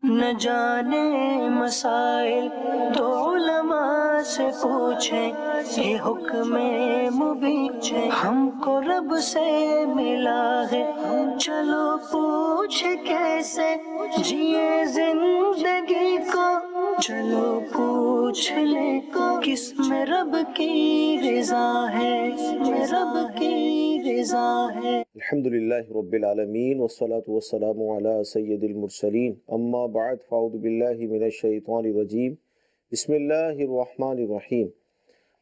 نہ جانے مسائل تو علماء سے پوچھیں، یہ حکم مبین ہم کو رب سے ملا ہے، چلو پوچھ کیسے جیے زندگی کو، چلو پوچھ لیں کس میں رب کی رضا ہے، کس میں رب کی رضا ہے۔ الحمدللہ رب العالمین والصلاة والسلام علی سید المرسلین، اما بعد فاعوذ باللہ من الشیطان الرجیم، بسم اللہ الرحمن الرحیم۔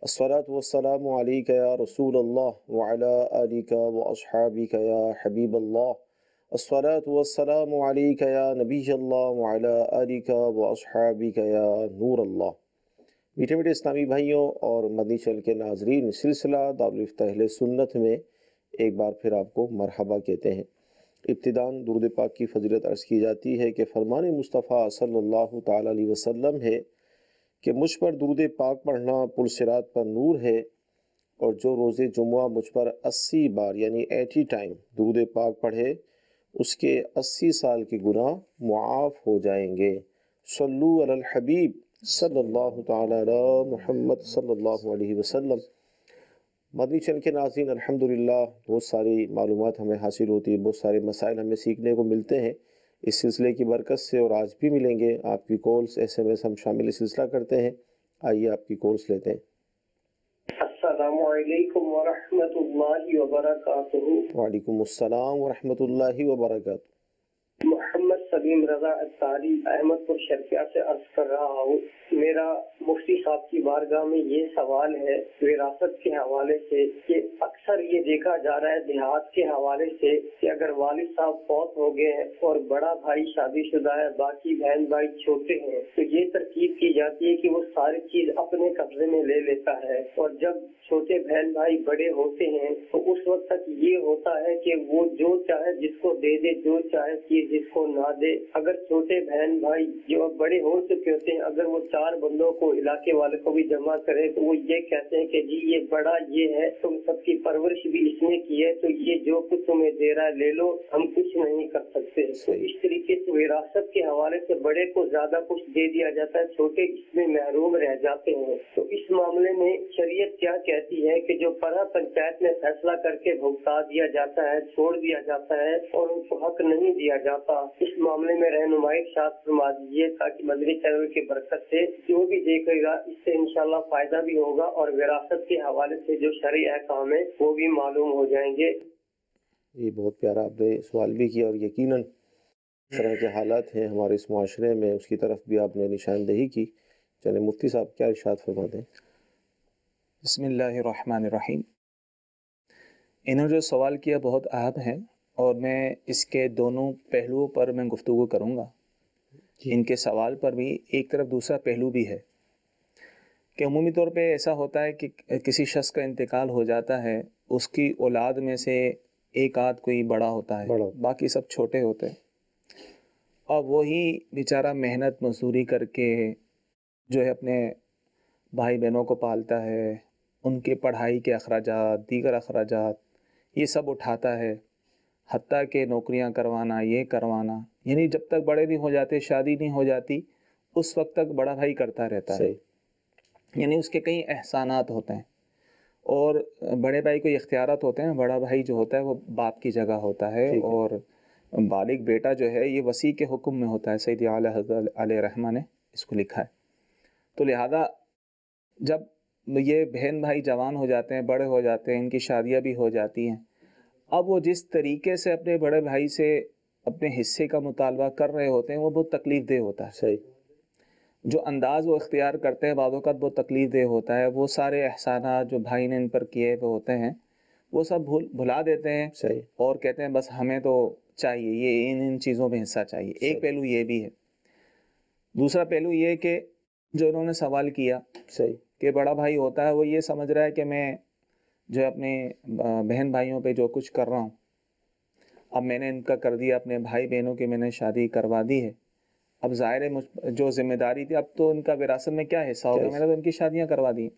الصلاة والسلام علیک یا رسول اللہ وعلی آلک واصحابک یا حبیب اللہ، الصلاة والسلام علیک یا نبی اللہ وعلی آلک واصحابک یا نور اللہ۔ میٹھے میٹھے اسلامی بھائیوں اور مدنی چینل کے ناظرین، سلسلہ دارالفتہ اہل سنت میں ایک بار پھر آپ کو مرحبا کہتے ہیں۔ ابتداً درود پاک کی فضیلت عرض کی جاتی ہے کہ فرمان مصطفیٰ صلی اللہ تعالیٰ علیہ وسلم ہے کہ مجھ پر درود پاک پڑھنا پل صراط پر نور ہے، اور جو روز جمعہ مجھ پر 80 بار یعنی 80 ٹائم درود پاک پڑھے اس کے 80 سال کے گناہ معاف ہو جائیں گے۔ صلو علی الحبیب صلی اللہ تعالیٰ علی محمد صلی اللہ علیہ وسلم۔ مدنی چینل کے ناظرین، الحمدللہ بہت ساری معلومات ہمیں حاصل ہوتی ہے، بہت سارے مسائل ہمیں سیکھنے کو ملتے ہیں اس سلسلے کی برکت سے، اور آج بھی ملیں گے۔ آپ کی کالز SMS ہم شامل سلسلہ کرتے ہیں، آئیے آپ کی کالز لیتے ہیں۔ السلام علیکم ورحمۃ اللہ وبرکاتہ۔ وعلیکم السلام ورحمۃ اللہ وبرکاتہ۔ محمد سلیم رضا اتاری احمد پور شرقیہ سے عرض کر رہا ہوں۔ میرا مفتی صاحب کی بارگاہ میں یہ سوال ہے وراثت کے حوالے سے، کہ اکثر یہ دیکھا جا رہا ہے دیہات کے حوالے سے کہ اگر والد صاحب فوت ہو گئے ہیں اور بڑا بھائی شادی شدہ ہے، باقی بہن بھائی چھوٹے ہیں، تو یہ ترکیب کی جاتی ہے کہ وہ ساری چیز اپنے قبضے میں لے لیتا ہے، اور جب چھوٹے بہن بھائی بڑے ہوتے ہیں تو اس وقت تک یہ ہوتا ہے کہ وہ جو چاہے جس کو دے دے، جو چاہے چیز جس کو نہ دے۔ اگر چھوٹے بہن بھائی جو بڑے ہو چکے ہوتے ہیں، اگر وہ 4 بندوں کو علاقے والے کو بھی جمع کرے تو وہ یہ کہتے ہیں کہ جی یہ بڑا یہ ہے، تم سب کی پرورش بھی اس نے کی ہے، تو یہ جو کچھ تمہیں دے رہا ہے لے لو، ہم کچھ نہیں کر سکتے۔ تو اس طریقے سے وراثت کے حوالے سے بڑے کو زیادہ کچھ دے دیا جاتا ہے، چھوٹے اس میں محروم رہ جاتے ہیں۔ تو اس معاملے میں شریعت کیا کہتی ہے کہ جو پرا پنچایت میں فیصلہ کر کے بھگتا دیا جاتا ہے، چھوڑ دیا جاتا ہے اور ان کو حق نہیں دیا جاتا، اس معاملے میں رہنمائی شاید فرما دیجیے، تاکہ مدنی چینل کی برکت سے جو بھی دیکھے گا اس سے انشاءاللہ فائدہ بھی ہوگا، اور وراثت کے حوالے سے جو شرعی احکام ہے وہ بھی معلوم ہو جائیں گے۔ یہ بہت پیارا آپ نے سوال بھی کیا، اور یقیناً اس طرح کے حالات ہیں ہمارے اس معاشرے میں، اس کی طرف بھی آپ نے نشاندہی کی۔ چلیں مفتی صاحب کیا ارشاد فرماتے ہیں؟ بسم اللہ الرحمن الرحیم۔ انہوں نے جو سوال کیا بہت اہم ہے، اور میں اس کے دونوں پہلوؤں پر میں گفتگو کروں گا۔ ان کے سوال پر بھی ایک طرف دوسرا پہلو بھی ہے کہ عمومی طور پہ ایسا ہوتا ہے کہ کسی شخص کا انتقال ہو جاتا ہے، اس کی اولاد میں سے ایک آدھ کوئی بڑا ہوتا ہے، باقی سب چھوٹے ہوتے ہیں، اور وہی بیچارہ محنت مزدوری کر کے جو ہے اپنے بھائی بہنوں کو پالتا ہے، ان کے پڑھائی کے اخراجات، دیگر اخراجات یہ سب اٹھاتا ہے، حتیٰ کہ نوکریاں کروانا، یہ کروانا، یعنی جب تک بڑے نہیں ہو جاتے، شادی نہیں ہو جاتی، اس وقت تک بڑا بھائی کرتا رہتا ہے۔ یعنی اس کے کئی احسانات ہوتے ہیں، اور بڑے بھائی کو اختیارات ہوتے ہیں۔ بڑا بھائی جو ہوتا ہے وہ باپ کی جگہ ہوتا ہے، اور بالغ بیٹا جو ہے یہ وصی کے حکم میں ہوتا ہے۔ سید اعلیٰ حضرت علیہ رحمہ نے اس کو لکھا ہے۔ تو لہذا جب یہ بہن بھائی جوان ہو جاتے ہیں، بڑے ہو جاتے ہیں، ان کی شادیاں بھی ہو جاتی ہیں، اب وہ جس طریقے سے اپنے بڑے بھائی سے اپنے حصے کا مطالبہ کر رہے ہوتے ہیں وہ بہت تکلیف دہ ہوتا ہے۔ جو انداز وہ اختیار کرتے ہیں بعض اوقات بہت تکلیف دہ ہوتا ہے۔ وہ سارے احسانات جو بھائی نے ان پر کیے ہوئے ہوتے ہیں وہ سب بھلا دیتے ہیں، اور کہتے ہیں بس ہمیں تو چاہیے یہ ان چیزوں میں حصہ چاہیے۔ ایک پہلو یہ بھی ہے۔ دوسرا پہلو یہ کہ جو انہوں نے سوال کیا کہ بڑا بھائی ہوتا ہے، وہ یہ سمجھ رہا ہے کہ میں جو اپنے بہن بھائیوں پہ جو کچھ کر رہا ہوں، اب میں نے ان کا کر دیا، اپنے بھائی بہنوں کی میں نے شادی کروا دی ہے، اب ظاہر ہے جو ذمہ داری تھی اب تو ان کا وراثت میں کیا حصہ ہوگا، میں نے تو ان کی شادیاں کروا دی۔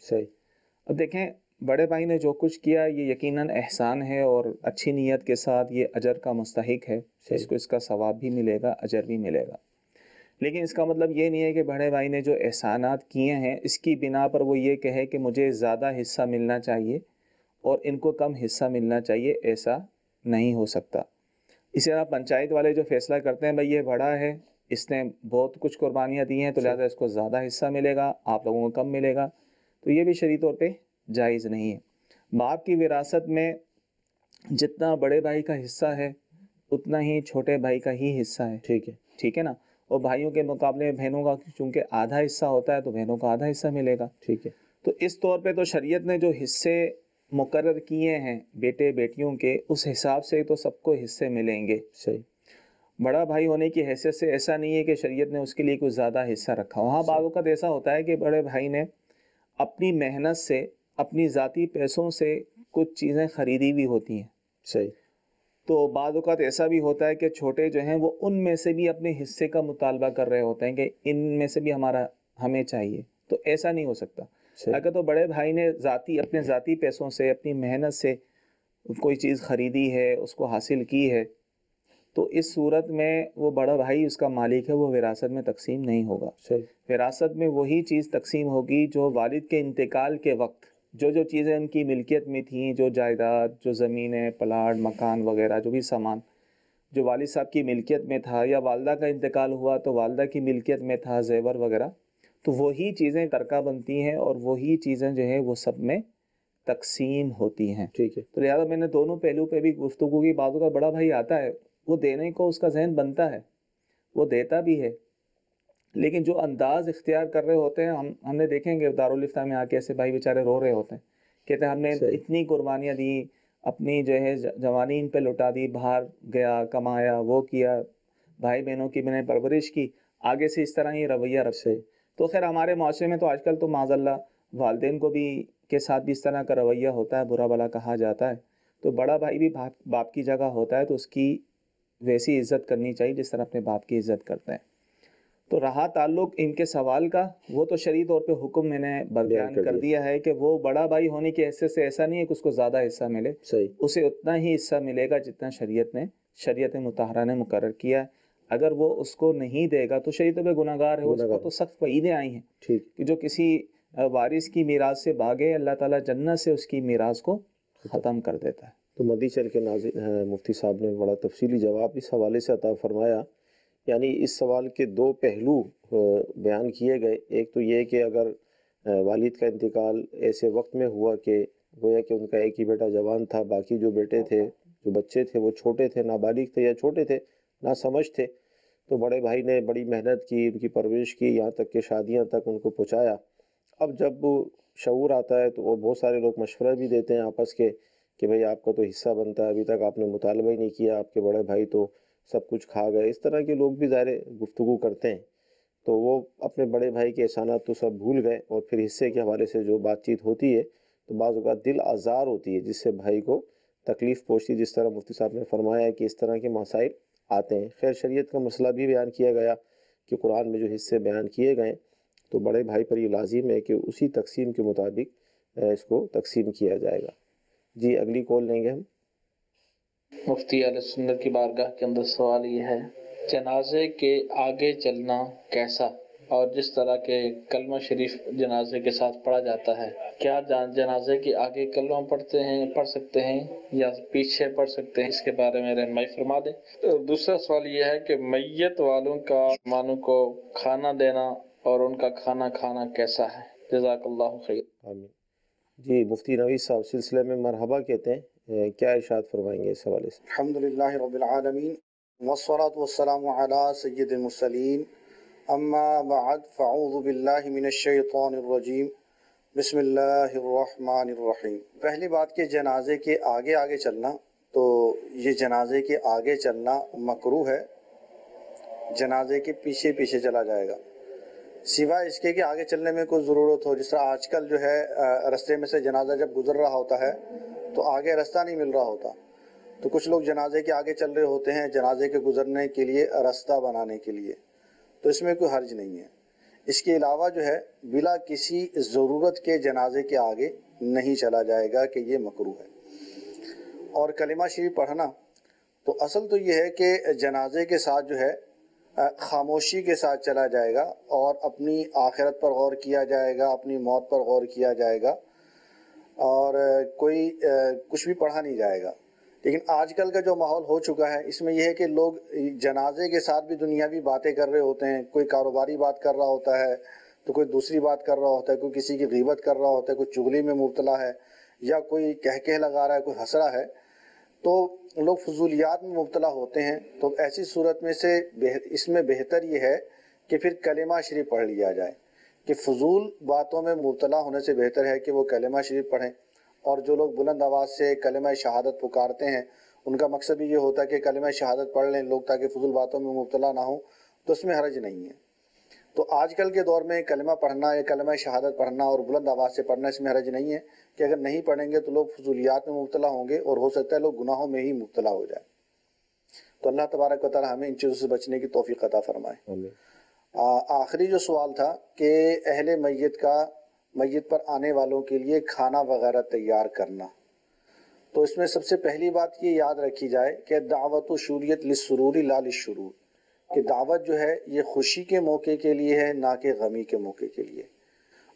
اب دیکھیں بڑے بھائی نے جو کچھ کیا یہ یقیناً احسان ہے، اور اچھی نیت کے ساتھ یہ اجر کا مستحق ہے، اس کو اس کا ثواب بھی ملے گا، اجر بھی ملے گا۔ لیکن اس کا مطلب یہ نہیں ہے کہ بڑے بھائی نے جو احسانات کیے ہیں اس کی بنا پر وہ یہ کہے کہ مجھے زیادہ حصہ ملنا چاہیے اور ان کو کم حصہ ملنا چاہیے، ایسا نہیں ہو سکتا۔ اسی طرح پنچایت والے جو فیصلہ کرتے ہیں بھائی یہ بڑا ہے، اس نے بہت کچھ قربانیاں دی ہیں تو لہٰذا اس کو زیادہ حصہ ملے گا، آپ لوگوں کو کم ملے گا، تو یہ بھی شرعی طور پہ جائز نہیں ہے۔ باپ کی وراثت میں جتنا بڑے بھائی کا حصہ ہے اتنا ہی چھوٹے بھائی کا ہی حصہ ہے، ٹھیک ہے نا، اور بھائیوں کے مقابلے میں بہنوں کا چونکہ آدھا حصہ ہوتا ہے تو بہنوں کا آدھا حصہ ملے گا، ٹھیک ہے۔ تو اس طور پہ تو شریعت نے جو حصے مقرر کیے ہیں بیٹے بیٹیوں کے، اس حساب سے تو سب کو حصے ملیں گے۔ صحیح۔ بڑا بھائی ہونے کی حیثیت سے ایسا نہیں ہے کہ شریعت نے اس کے لیے کچھ زیادہ حصہ رکھا۔ وہاں بعض اوقات ایسا ہوتا ہے کہ بڑے بھائی نے اپنی محنت سے، اپنی ذاتی پیسوں سے کچھ چیزیں خریدی بھی ہوتی ہیں، صحیح۔ تو بعض اوقات ایسا بھی ہوتا ہے کہ چھوٹے جو ہیں وہ ان میں سے بھی اپنے حصے کا مطالبہ کر رہے ہوتے ہیں کہ ان میں سے بھی ہمیں چاہیے، تو ایسا نہیں ہو سکتا۔ اگر تو بڑے بھائی نے اپنے ذاتی پیسوں سے، اپنی محنت سے کوئی چیز خریدی ہے، اس کو حاصل کی ہے، تو اس صورت میں وہ بڑا بھائی اس کا مالک ہے، وہ وراثت میں تقسیم نہیں ہوگا۔ وراثت میں وہی چیز تقسیم ہوگی جو والد کے انتقال کے وقت جو چیزیں ان کی ملکیت میں تھیں، جو جائیداد، جو زمینیں، پلاٹ، مکان وغیرہ، جو بھی سامان جو والد صاحب کی ملکیت میں تھا، یا والدہ کا انتقال ہوا تو والدہ کی ملکیت میں تھا، زیور وغیرہ، تو وہی چیزیں ترکہ بنتی ہیں اور وہی چیزیں جو ہیں وہ سب میں تقسیم ہوتی ہیں۔ ٹھیک ہے۔ تو لہٰذا میں نے دونوں پہلو پہ بھی گفتگو کی۔ بعضوں کا بڑا بھائی آتا ہے، وہ دینے کو اس کا ذہن بنتا ہے، وہ دیتا بھی ہے، لیکن جو انداز اختیار کر رہے ہوتے ہیں، ہم نے دیکھیں گے دارالفتہ میں آ کے ایسے بھائی بیچارے رو رہے ہوتے ہیں، کہتے ہیں ہم نے اتنی قربانیاں دی، اپنی جو ہے جوانین پہ لٹا دی، باہر گیا، کمایا، وہ کیا، بھائی بہنوں کی میں نے پرورش کی، آگے سے اس طرح ہی رویہ رکھتے۔ تو خیر ہمارے معاشرے میں تو آج کل تو معاذ اللہ والدین کو بھی کے ساتھ بھی اس طرح کا رویہ ہوتا ہے، برا بھلا کہا جاتا ہے، تو بڑا بھائی بھی باپ کی جگہ ہوتا ہے تو اس کی ویسی عزت کرنی چاہیے جس طرح اپنے باپ کی عزت کرتے ہیں۔ تو رہا تعلق ان کے سوال کا، وہ تو شرعی طور پہ حکم میں نے بیان کر دیا ہے کہ وہ بڑا بھائی ہونے کی حیثیت سے ایسا نہیں ہے کہ اس کو زیادہ حصہ ملے، اسے اتنا ہی حصہ ملے گا جتنا شریعت مطہرہ نے مقرر کیا ہے۔ اگر وہ اس کو نہیں دے گا تو شرعی طور پہ گناہ گار ہے، اس کو تو سخت وعیدیں آئی ہیں کہ جو کسی وارث کی میراث سے بھاگے، اللہ تعالیٰ جنت سے اس کی میراث کو ختم کر دیتا ہے۔ تو مدی چل کے مفتی صاحب نے بڑا تفصیلی جواب اس حوالے سے عطا فرمایا، یعنی اس سوال کے دو پہلو بیان کیے گئے۔ ایک تو یہ کہ اگر والد کا انتقال ایسے وقت میں ہوا کہ گویا کہ ان کا ایک ہی بیٹا جوان تھا، باقی جو بیٹے تھے، جو بچے تھے وہ چھوٹے تھے، نابالغ تھے یا چھوٹے تھے، نہ سمجھ تھے، تو بڑے بھائی نے بڑی محنت کی، ان کی پرورش کی، یہاں تک کہ شادیاں تک ان کو پہنچایا۔ اب جب شعور آتا ہے تو وہ بہت سارے لوگ مشورہ بھی دیتے ہیں آپس کے کہ بھئی آپ کا تو حصہ بنتا ہے، ابھی تک آپ نے مطالبہ ہی نہیں کیا، آپ کے بڑے بھائی تو سب کچھ کھا گئے۔ اس طرح کے لوگ بھی ظاہر گفتگو کرتے ہیں، تو وہ اپنے بڑے بھائی کے احسانات تو سب بھول گئے، اور پھر حصے کے حوالے سے جو بات چیت ہوتی ہے تو بعض اوقات دل آزار ہوتی ہے، جس سے بھائی کو تکلیف پہنچتی، جس طرح مفتی صاحب نے فرمایا کہ اس طرح کے مسائل آتے ہیں۔ خیر شریعت کا مسئلہ بھی بیان کیا گیا کہ قرآن میں جو حصے بیان کیے گئے تو بڑے بھائی پر یہ لازم ہے کہ اسی تقسیم کے مطابق اس کو تقسیم کیا جائے گا۔ جی اگلی کال لیں گے ہم۔ مفتی اہل سنت کی بارگاہ کے اندر سوال یہ ہے، جنازے کے آگے چلنا کیسا؟ اور جس طرح کے کلمہ شریف جنازے کے ساتھ پڑھا جاتا ہے، کیا جنازے کے آگے کلمہ پڑھ سکتے ہیں یا پیچھے پڑھ سکتے ہیں؟ اس کے بارے میں رہنمائی فرما دیں۔ دوسرا سوال یہ ہے کہ میت والوں کا مہمانوں کو کھانا دینا اور ان کا کھانا کھانا کیسا ہے؟ جزاک اللہ خیر۔ آمین۔ جی مفتی نوید صاحب سلسلے میں مرحبا کہتے ہیں، کیا ارشاد فرمائیں گے اس حوالے سے؟ الحمدللہ رب العالمین والصلاة والسلام علی سید المرسلین، اما بعد فاعوذ باللہ من الشیطان الرجیم، بسم اللہ الرحمن الرحیم۔ پہلی بات کہ جنازے کے آگے آگے چلنا، تو یہ جنازے کے آگے چلنا مکروہ ہے، جنازے کے پیچھے پیچھے چلا جائے گا، سوائے اس کے کہ آگے چلنے میں کوئی ضرورت ہو۔ جس طرح آج کل جو ہے رستے میں سے جنازہ جب گزر رہا ہوتا ہے تو آگے رستہ نہیں مل رہا ہوتا، تو کچھ لوگ جنازے کے آگے چل رہے ہوتے ہیں جنازے کے گزرنے کے لیے، رستہ بنانے کے لیے، تو اس میں کوئی حرج نہیں ہے۔ اس کے علاوہ جو ہے بلا کسی ضرورت کے جنازے کے آگے نہیں چلا جائے گا کہ یہ مکروہ ہے۔ اور کلمہ شریف پڑھنا، تو اصل تو یہ ہے کہ جنازے کے ساتھ جو ہے خاموشی کے ساتھ چلا جائے گا اور اپنی آخرت پر غور کیا جائے گا، اپنی موت پر غور کیا جائے گا، اور کوئی کچھ بھی پڑھا نہیں جائے گا۔ لیکن آج کل کا جو ماحول ہو چکا ہے اس میں یہ ہے کہ لوگ جنازے کے ساتھ بھی دنیاوی باتیں کر رہے ہوتے ہیں، کوئی کاروباری بات کر رہا ہوتا ہے تو کوئی دوسری بات کر رہا ہوتا ہے، کوئی کسی کی غیبت کر رہا ہوتا ہے، کوئی چغلی میں مبتلا ہے، یا کوئی کہہ لگا رہا ہے، کوئی ہنس رہا ہے، تو لوگ فضولیات میں مبتلا ہوتے ہیں۔ تو ایسی صورت میں سے اس میں بہتر یہ ہے کہ پھر کلمہ شریف پڑھ لیا جائے، کہ فضول باتوں میں مبتلا ہونے سے بہتر ہے کہ وہ کلمہ شریف پڑھیں۔ اور جو لوگ بلند آواز سے کلمہ شہادت پکارتے ہیں ان کا مقصد بھی یہ ہوتا ہے کہ کلمہ شہادت پڑھ لیں لوگ تاکہ فضول باتوں میں مبتلا نہ ہوں، تو اس میں حرج نہیں ہے۔ تو آج کل کے دور میں کلمہ پڑھنا یا کلمہ شہادت پڑھنا اور بلند آواز سے پڑھنا اس میں حرج نہیں ہے، کہ اگر نہیں پڑھیں گے تو لوگ فضولیات میں مبتلا ہوں گے اور ہو سکتا ہے لوگ گناہوں میں ہی مبتلا ہو جائے۔ تو اللہ تبارک و تعالی ہمیں ان چیزوں سے بچنے کی توفیق عطا فرمائے۔ آخری جو سوال تھا کہ اہل میت کا میت پر آنے والوں کے لیے کھانا وغیرہ تیار کرنا، تو اس میں سب سے پہلی بات یہ یاد رکھی جائے کہ دعوت و شوریت للسرور لا للشرور، کہ دعوت جو ہے یہ خوشی کے موقع کے لیے ہے نہ کہ غمی کے موقع کے لیے۔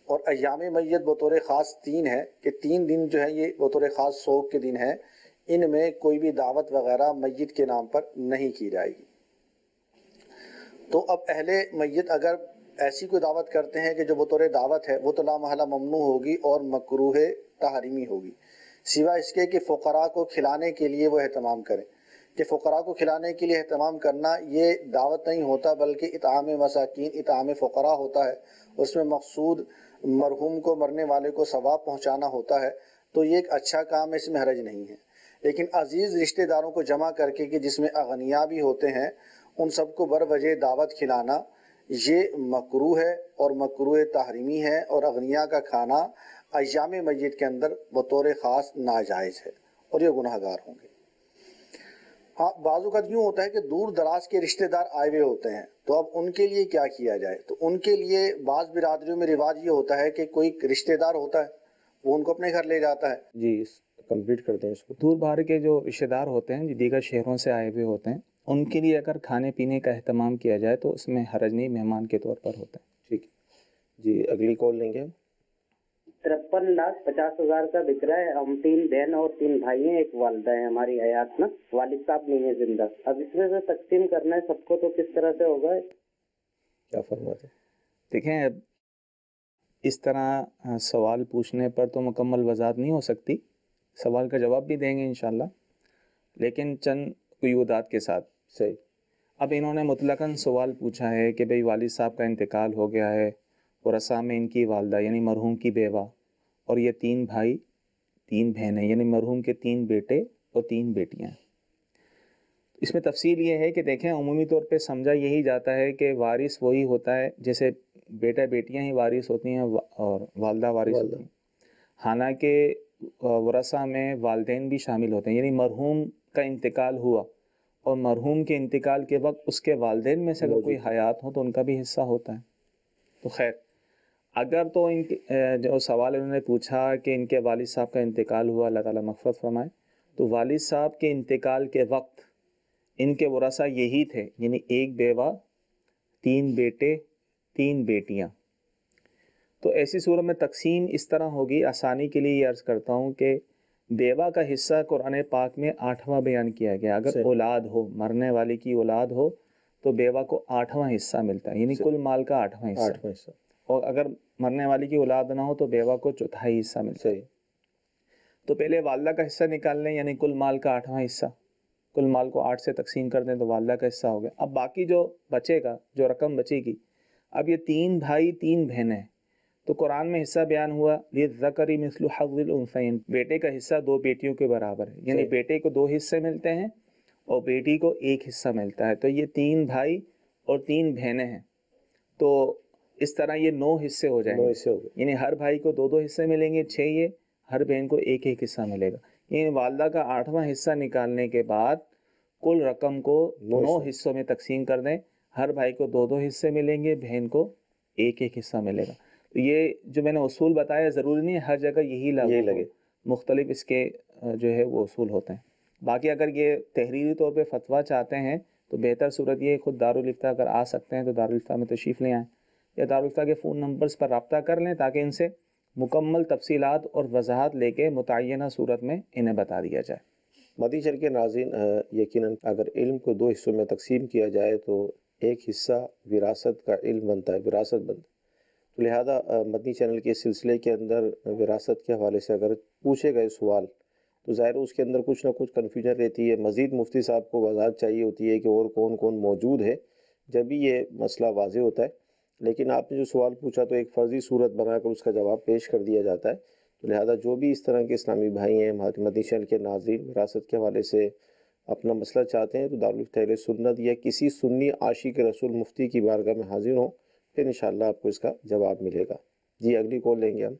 اور ایام میت بطور خاص 3 ہے کہ 3 دن جو ہے یہ بطور خاص سوگ کے دن ہے، ان میں کوئی بھی دعوت وغیرہ میت کے نام پر نہیں کی جائے گی۔ تو اب اہل میت اگر ایسی کوئی دعوت کرتے ہیں کہ جو بطور دعوت ہے وہ تو لا محالہ ممنوع ہوگی اور مکروہ تحریمی ہوگی، سوائے اس کے کہ فقراء کو کھلانے کے لیے وہ اہتمام کریں۔ کہ فقراء کو کھلانے کے لیے اہتمام کرنا یہ دعوت نہیں ہوتا بلکہ اطعام مساکین، اطعام فقراء ہوتا ہے، اس میں مقصود مرحوم کو، مرنے والے کو ثواب پہنچانا ہوتا ہے، تو یہ ایک اچھا کام ہے، اس میں حرج نہیں ہے۔ لیکن عزیز رشتہ داروں کو جمع کر کے کہ جس میں اغنیاء بھی ہوتے ہیں ان سب کو بر وجہ دعوت کھلانا یہ مکروہ ہے اور مکروہ تحریمی ہے، اور اغنیاء کا کھانا ایام میت کے اندر بطور خاص ناجائز ہے اور یہ گناہ گار ہوں گے۔ ہاں بعض اوقات یوں ہوتا ہے کہ دور دراز کے رشتہ دار آئے ہوئے ہوتے ہیں، تو اب ان کے لیے کیا کیا جائے؟ تو ان کے لیے بعض برادریوں میں رواج یہ ہوتا ہے کہ کوئی رشتہ دار ہوتا ہے وہ ان کو اپنے گھر لے جاتا ہے۔ جی کمپلیٹ کرتے ہیں اس کو۔ دور باہر کے جو رشتہ دار ہوتے ہیں جو دیگر شہروں سے آئے ہوئے ہوتے ہیں ان کے لیے اگر کھانے پینے کا اہتمام کیا جائے تو اس میں حرج نہیں، مہمان کے طور پر ہوتا ہے۔ ٹھیک ہے جی، اگلی کال لیں گے ہم۔ 53,50,000 کا بک رہا ہے۔ ہم 3 بہن اور 3 بھائی ہیں، ایک والدہ ہے ہماری حیات میں، والد صاحب نہیں ہے زندہ۔ اب اس میں سے تقسیم کرنا ہے سب کو، تو کس طرح سے ہوگا؟ کیا فرماتے ہیں؟ دیکھیں اب اس طرح سوال پوچھنے پر تو مکمل وضاحت نہیں ہو سکتی، سوال کا جواب بھی دیں گے انشاءاللہ، لیکن چند قیودات کے ساتھ۔ صحیح۔ اب انہوں نے مطلقاً سوال پوچھا ہے کہ بھئی والد صاحب کا انتقال ہو گیا ہے، ورثہ میں ان کی والدہ یعنی مرحوم کی بیوہ اور یہ 3 بھائی 3 بہنیں یعنی مرحوم کے 3 بیٹے اور 3 بیٹیاں۔ اس میں تفصیل یہ ہے کہ دیکھیں عمومی طور پہ سمجھا یہی جاتا ہے کہ وارث وہی ہوتا ہے، جیسے بیٹا بیٹیاں ہی وارث ہوتی ہیں اور والدہ وارث ہوتی ہیں، حالانکہ ورثہ میں والدین بھی شامل ہوتے ہیں، یعنی مرحوم کا انتقال ہوا اور مرحوم کے انتقال کے وقت اس کے والدین میں سے اگر کوئی حیات ہو تو ان کا بھی حصہ ہوتا ہے۔ تو خیر اگر تو ان جو سوال انہوں نے پوچھا کہ ان کے والد صاحب کا انتقال ہوا، اللہ تعالیٰ مغفرت فرمائے، تو والد صاحب کے انتقال کے وقت ان کے ورثہ یہی تھے، یعنی ایک بیوہ، 3 بیٹے، 3 بیٹیاں۔ تو ایسی صورت میں تقسیم اس طرح ہوگی، آسانی کے لیے یہ عرض کرتا ہوں کہ بیوہ کا حصہ قرآن پاک میں 8واں بیان کیا گیا، اگر اولاد ہو، مرنے والے کی اولاد ہو تو بیوہ کو 8واں حصہ ملتا ہے، یعنی کل مال کا 8واں حصہ، اور اگر مرنے والی کی اولاد نہ ہو تو بیوہ کو 1/4 حصہ ملتا ہے۔ تو پہلے والدہ کا حصہ نکال لیں، یعنی کل مال کا 8واں حصہ، کل مال کو 8 سے تقسیم کر دیں تو والدہ کا حصہ ہو گیا۔ اب باقی جو بچے گا، جو رقم بچے گی، اب یہ 3 بھائی 3 بہنیں، تو قرآن میں حصہ بیان ہوا للذکر مثل حظ الانثیین، بیٹے کا حصہ 2 بیٹیوں کے برابر ہے، یعنی بیٹے کو 2 حصے ملتے ہیں اور بیٹی کو 1 حصہ ملتا ہے۔ تو یہ 3 بھائی اور 3 بہنیں ہیں، تو اس طرح یہ 9 حصے ہو جائیں گے، یعنی ہر بھائی کو 2 حصے ملیں گے، 6 یہ، ہر بہن کو 1 حصہ ملے گا، یعنی والدہ کا 8واں حصہ نکالنے کے بعد کل رقم کو 9 حصوں میں تقسیم کر دیں، ہر بھائی کو 2 حصے ملیں گے، بہن کو 1 حصہ ملے گا۔ تو یہ جو میں نے اصول بتایا ضروری نہیں ہے ہر جگہ یہی لگے، مختلف اس کے جو ہے وہ اصول ہوتے ہیں۔ باقی اگر یہ تحریری طور پہ فتویٰ چاہتے ہیں تو بہتر صورت یہ خود دارالفتہ اگر آ سکتے ہیں تو دارالفتہ میں تشریف لے آئیں، یا دارالفتہ کے فون نمبرز پر رابطہ کر لیں تاکہ ان سے مکمل تفصیلات اور وضاحت لے کے متعینہ صورت میں انہیں بتا دیا جائے۔ مدنی چینل کے ناظرین، یقیناً اگر علم کو 2 حصوں میں تقسیم کیا جائے تو ایک حصہ وراثت کا علم بنتا ہے، وراثت بنتا ہے، تو لہذا مدنی چینل کے سلسلے کے اندر وراثت کے حوالے سے اگر پوچھے گئے سوال تو ظاہر اس کے اندر کچھ نہ کچھ کنفیوژن رہتی ہے، مزید مفتی صاحب کو وضاحت چاہیے ہوتی ہے کہ اور کون کون موجود ہے، جب بھی یہ مسئلہ واضح ہوتا ہے۔ لیکن آپ نے جو سوال پوچھا تو ایک فرضی صورت بنا کر اس کا جواب پیش کر دیا جاتا ہے، تو لہذا جو بھی اس طرح کے اسلامی بھائی ہیں، مدنی چینل کے ناظرین، وراثت کے حوالے سے اپنا مسئلہ چاہتے ہیں تو دارالفتہ اہل سنت یا کسی سنی عاشق رسول مفتی کی بارگاہ میں حاضر ہوں، پھر انشاءاللہ آپ کو اس کا جواب ملے گا۔ جی اگلی کال لیں گے ہم۔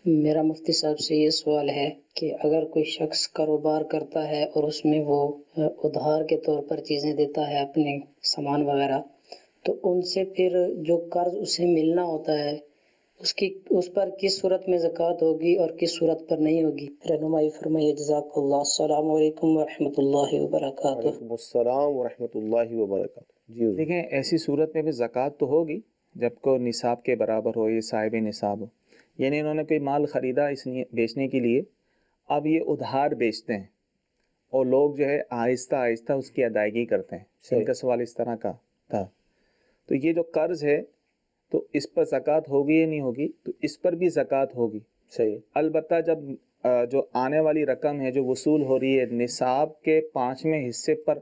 میرا مفتی صاحب سے یہ سوال ہے کہ اگر کوئی شخص کاروبار کرتا ہے اور اس میں وہ ادھار کے طور پر چیزیں دیتا ہے، اپنے سامان وغیرہ، تو ان سے پھر جو قرض اسے ملنا ہوتا ہے اس پر کس صورت میں زکوٰۃ ہوگی اور کس صورت پر نہیں ہوگی؟ رہنمائی فرمائیے، جزاک اللہ۔ السلام علیکم ورحمۃ اللہ وبرکاتہ۔ وعلیکم السلام ورحمۃ اللہ وبرکاتہ۔ جی حضور۔ دیکھیں ایسی صورت میں بھی زکوٰۃ تو ہوگی جب کو نصاب کے برابر ہو، یہ صاحب نصاب ہو، یعنی انہوں نے کوئی مال خریدا اس لیے بیچنے کے لیے، اب یہ ادھار بیچتے ہیں اور لوگ جو ہے آہستہ آہستہ اس کی ادائیگی کرتے ہیں۔ ان کا سوال اس طرح کا تھا، تو یہ جو قرض ہے تو اس پر زکوٰۃ ہوگی یا نہیں ہوگی؟ تو اس پر بھی زکوٰۃ ہوگی، صحیح۔ البتہ جب جو آنے والی رقم ہے جو وصول ہو رہی ہے نصاب کے 5ویں حصے پر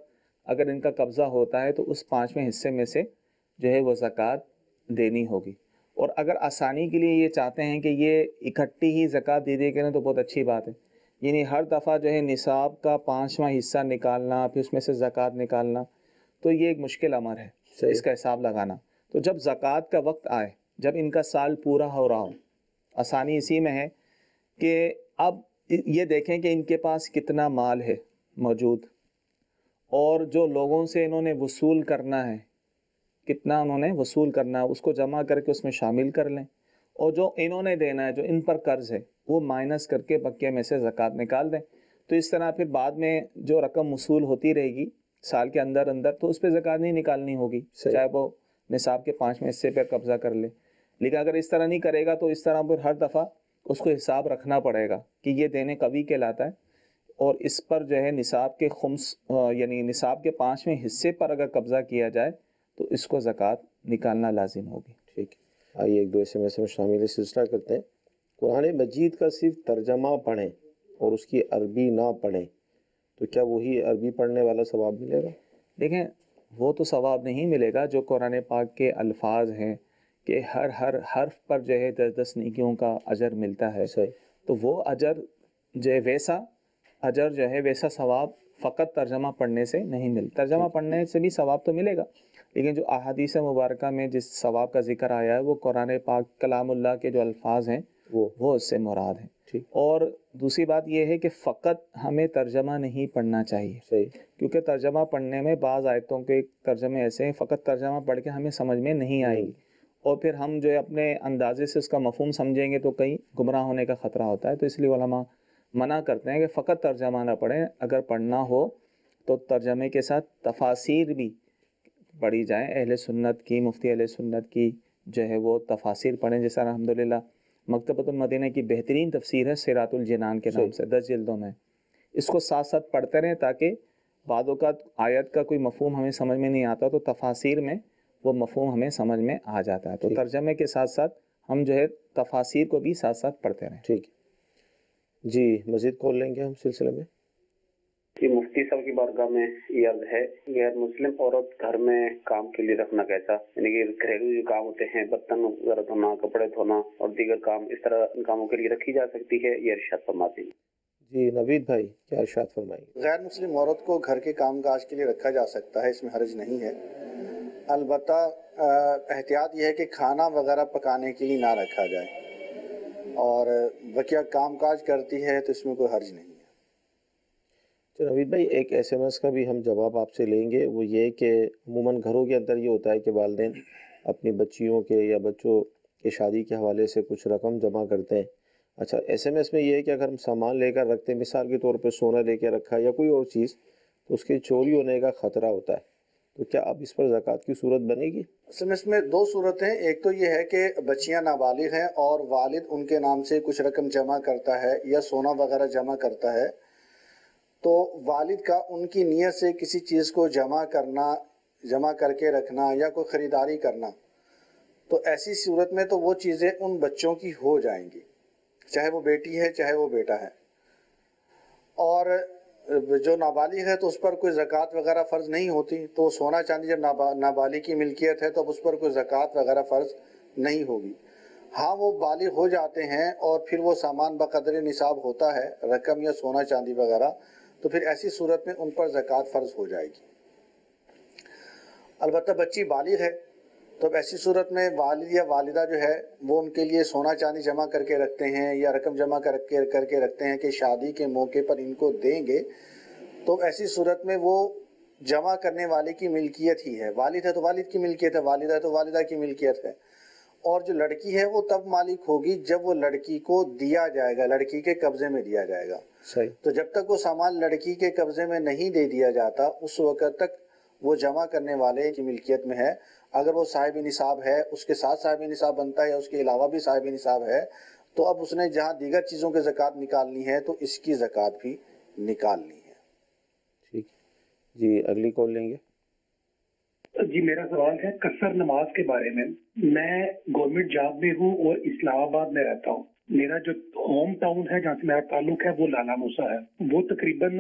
اگر ان کا قبضہ ہوتا ہے تو اس 5ویں حصے میں سے جو ہے وہ زکوٰۃ دینی ہوگی۔ اور اگر آسانی کے لیے یہ چاہتے ہیں کہ یہ اکٹھی ہی زکوٰۃ دے دیا کریں تو بہت اچھی بات ہے، یعنی ہر دفعہ جو ہے نصاب کا 5واں حصہ نکالنا پھر اس میں سے زکوٰۃ نکالنا تو یہ ایک مشکل امر ہے، اس کا حساب لگانا۔ تو جب زکوٰۃ کا وقت آئے، جب ان کا سال پورا ہو رہا ہو، آسانی اسی میں ہے کہ اب یہ دیکھیں کہ ان کے پاس کتنا مال ہے موجود، اور جو لوگوں سے انہوں نے وصول کرنا ہے، کتنا انہوں نے وصول کرنا ہے، اس کو جمع کر کے اس میں شامل کر لیں، اور جو انہوں نے دینا ہے، جو ان پر قرض ہے، وہ مائنس کر کے بقیہ میں سے زکوٰۃ نکال دیں۔ تو اس طرح پھر بعد میں جو رقم وصول ہوتی رہے گی سال کے اندر اندر تو اس پہ زکوٰۃ نہیں نکالنی ہوگی، چاہے وہ نصاب کے 5ویں حصے پر قبضہ کر لے۔ لیکن اگر اس طرح نہیں کرے گا تو اس طرح پھر ہر دفعہ اس کو حساب رکھنا پڑے گا کہ یہ دینے کبھی کہلاتا ہے، اور اس پر جو ہے نصاب کے خمس یعنی نصاب کے 5ویں حصے پر اگر قبضہ کیا جائے تو اس کو زکوٰۃ نکالنا لازم ہوگی۔ ٹھیک ہے، آئیے ایک دو ایس ایم ایس میں شامل سلسلہ کرتے ہیں۔ قرآن مجید کا صرف ترجمہ پڑھیں اور اس کی عربی نہ پڑھیں تو کیا وہی عربی پڑھنے والا ثواب ملے گا؟ دیکھیں وہ تو ثواب نہیں ملے گا، جو قرآن پاک کے الفاظ ہیں کہ ہر حرف پر جو ہے 10 نیکیوں کا اجر ملتا ہے، تو وہ اجر جو ہے ویسا اجر جو ہے ویسا ثواب فقط ترجمہ پڑھنے سے نہیں ملتا۔ ترجمہ پڑھنے سے بھی ثواب تو ملے گا، لیکن جو احادیث مبارکہ میں جس ثواب کا ذکر آیا ہے وہ قرآن پاک کلام اللہ کے جو الفاظ ہیں وہ اس سے مراد ہیں۔ اور دوسری بات یہ ہے کہ فقط ہمیں ترجمہ نہیں پڑھنا چاہیے، کیونکہ ترجمہ پڑھنے میں بعض آیتوں کے ترجمے ایسے ہیں فقط ترجمہ پڑھ کے ہمیں سمجھ میں نہیں آئے گی، اور پھر ہم جو ہے اپنے اندازے سے اس کا مفہوم سمجھیں گے تو کہیں گمراہ ہونے کا خطرہ ہوتا ہے۔ تو اس لیے علماء منع کرتے ہیں کہ فقط ترجمہ نہ پڑھیں، اگر پڑھنا ہو تو ترجمے کے ساتھ تفاسیر بھی پڑھی جائیں، اہل سنت کی، مفتی اہل سنت کی جو ہے وہ تفاسیر پڑھیں، جیسا الحمدللہ مکتبۃ المدینہ کی بہترین تفسیر ہے صراط الجنان کے نام سے، 10 جلدوں میں، اس کو ساتھ ساتھ پڑھتے رہیں تاکہ بعض اوقات آیت کا کوئی مفہوم ہمیں سمجھ میں نہیں آتا تو تفاسیر میں وہ مفہوم ہمیں سمجھ میں آ جاتا ہے۔ تو ترجمے کے ساتھ ساتھ ہم جو ہے تفاسیر کو بھی ساتھ ساتھ پڑھتے رہیں۔ ٹھیک جی، مزید کال لیں گے ہم سلسلے میں۔ جی مفتی صاحب کی بارگاہ میں یہ عرض ہے، غیر مسلم عورت گھر میں کام کے لیے رکھنا کیسا؟ یعنی کہ گھریلو جو کام ہوتے ہیں، برتن وغیرہ دھونا، کپڑے دھونا اور دیگر کام، اس طرح ان کاموں کے لیے رکھی جا سکتی ہے، یہ ارشاد فرماتے ہیں۔ جی نوید بھائی کیا ارشاد فرمائیں؟ غیر مسلم عورت کو گھر کے کام کاج کے لیے رکھا جا سکتا ہے، اس میں حرج نہیں ہے، البتہ احتیاط یہ ہے کہ کھانا وغیرہ پکانے کے لیے نہ رکھا جائے، اور بقیہ کام کاج کرتی ہے تو اس میں کوئی حرج نہیں ہے۔ نوید بھائی ایک ایس ایم ایس کا بھی ہم جواب آپ سے لیں گے، وہ یہ کہ عموماً گھروں کے اندر یہ ہوتا ہے کہ والدین اپنی بچیوں کے یا بچوں کے شادی کے حوالے سے کچھ رقم جمع کرتے ہیں۔ اچھا ایس ایم ایس میں یہ ہے کہ اگر ہم سامان لے کر رکھتے ہیں، مثال کے طور پہ سونا لے کے رکھا یا کوئی اور چیز، تو اس کے چوری ہونے کا خطرہ ہوتا ہے، تو کیا اب اس پر زکوٰۃ کی صورت بنے گی؟ اصل میں اس میں دو صورتیں، ایک تو یہ ہے کہ بچیاں نابالغ ہیں اور والد ان کے نام سے کچھ رقم جمع کرتا ہے یا سونا وغیرہ جمع کرتا ہے، تو والد کا ان کی نیت سے کسی چیز کو جمع کر کے رکھنا یا کوئی خریداری کرنا، تو ایسی صورت میں تو وہ چیزیں ان بچوں کی ہو جائیں گی، چاہے وہ بیٹی ہے چاہے وہ بیٹا ہے۔ اور جو نابالغ ہے تو اس پر کوئی زکوٰۃ وغیرہ فرض نہیں ہوتی، تو سونا چاندی جب نابالغ کی ملکیت ہے تو اب اس پر کوئی زکوٰۃ وغیرہ فرض نہیں ہوگی۔ ہاں وہ بالغ ہو جاتے ہیں اور پھر وہ سامان بقدر نصاب ہوتا ہے، رقم یا سونا چاندی وغیرہ، تو پھر ایسی صورت میں ان پر زکوٰۃ فرض ہو جائے گی۔ البتہ بچی بالغ ہے تو اب ایسی صورت میں والد یا والدہ جو ہے وہ ان کے لیے سونا چاندی جمع کر کے رکھتے ہیں یا رقم جمع کر کے رکھتے ہیں کہ شادی کے موقع پر ان کو دیں گے، تو ایسی صورت میں وہ جمع کرنے والے کی ملکیت ہی ہے، والد ہے تو والد کی ملکیت ہے، والدہ ہے تو والدہ کی ملکیت ہے۔ اور جو لڑکی ہے وہ تب مالک ہوگی جب وہ لڑکی کو دیا جائے گا، لڑکی کے قبضے میں دیا جائے گا۔ صحیح۔ تو جب تک وہ سامان لڑکی کے قبضے میں نہیں دے دیا جاتا اس وقت تک وہ جمع کرنے والے کی ملکیت میں ہے۔ اگر وہ صاحب نصاب ہے، اس کے ساتھ صاحب نصاب بنتا ہے یا اس کے علاوہ بھی صاحب نصاب ہے، تو اب اس نے جہاں دیگر چیزوں کی زکوٰۃ نکالنی ہے تو اس کی زکوٰۃ بھی نکالنی ہے۔ ٹھیک جی، اگلی کال لیں گے۔ جی میرا سوال ہے قصر نماز کے بارے میں۔ میں گورنمنٹ جاب میں ہوں اور اسلام آباد میں رہتا ہوں۔ میرا جو ہوم ٹاؤن ہے جہاں سے میرا تعلق ہے وہ لالا موسیٰ ہے، وہ تقریباً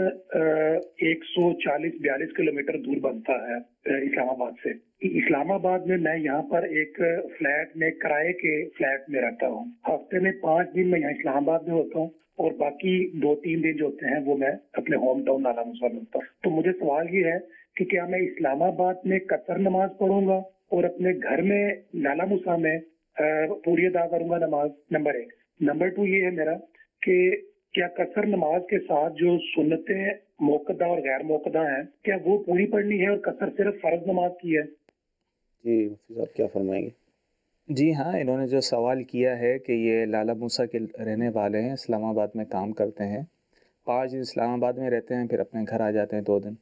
140-42 کلومیٹر دور بنتا ہے اسلام آباد سے۔ اسلام آباد میں میں یہاں پر ایک فلیٹ میں کرائے کے فلیٹ میں رہتا ہوں۔ ہفتے میں 5 دن میں یہاں اسلام آباد میں ہوتا ہوں اور باقی 2-3 دن جو ہوتے ہیں وہ میں اپنے ہوم ٹاؤن لالا موسیٰ میں ہوتا ہوں۔ تو مجھے سوال یہ ہے کہ کیا میں اسلام آباد میں قصر نماز پڑھوں گا اور اپنے گھر میں لالا موسیٰ میں پوری ادا کروں گا نماز؟ نمبر 1۔ نمبر 2 یہ ہے میرا کہ کیا قصر نماز کے ساتھ جو سنتیں موقدہ اور غیر موقدہ ہیں کیا وہ پوری پڑھنی ہے اور قصر صرف فرض نماز کی ہے؟ جی مفتی صاحب کیا فرمائیں گے؟ جی ہاں، انہوں نے جو سوال کیا ہے کہ یہ لالا موسیٰ کے رہنے والے ہیں، اسلام آباد میں کام کرتے ہیں، 5 دن اسلام آباد میں رہتے ہیں، پھر اپنے گھر آ جاتے ہیں 2 دن،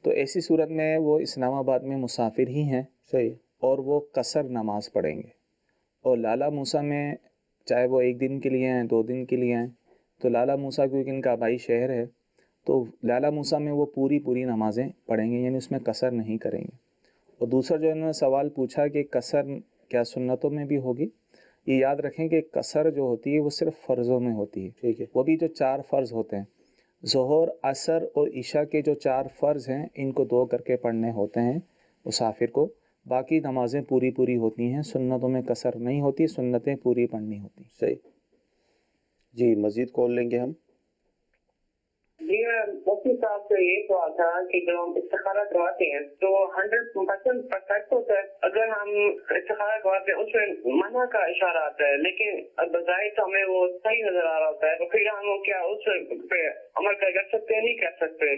تو ایسی صورت میں وہ اسلام آباد میں مسافر ہی ہیں۔ صحیح۔ اور وہ قصر نماز پڑھیں گے۔ اور لالا موسیٰ میں چاہے وہ 1 دن کے لیے ہیں 2 دن کے لیے ہیں، تو لالا موسیٰ کیونکہ ان کا آبائی شہر ہے تو لالا موسیٰ میں وہ پوری نمازیں پڑھیں گے، یعنی اس میں قصر نہیں کریں گے۔ اور دوسرا جو انہوں نے سوال پوچھا کہ قصر کیا سنتوں میں بھی ہوگی، یہ یاد رکھیں کہ قصر جو ہوتی ہے وہ صرف فرضوں میں ہوتی ہے۔ ٹھیک ہے۔ وہ بھی جو 4 فرض ہوتے ہیں، ظہر، عصر اور عشاء کے جو 4 فرض ہیں ان کو 2 کر کے پڑھنے ہوتے ہیں مسافر کو، باقی نمازیں پوری ہوتی ہیں، سنتوں میں قصر نہیں ہوتی، سنتیں پوری پڑھنی ہوتی ہیں۔ صحیح جی، مزید کال لیں گے ہم۔ جی مفتی صاحب سے یہ سوال تھا کہ جو ہم استخارہ کرواتے ہیں تو 100% پرفیکٹ ہوتا ہے؟ اگر ہم استخارہ کرواتے ہیں اس میں منع کا اشارہ آتا ہے لیکن بظاہر تو ہمیں وہ صحیح نظر آ رہا ہوتا ہے، تو پھر ہم کیا اس پہ عمل کر سکتے ہیں نہیں کر سکتے؟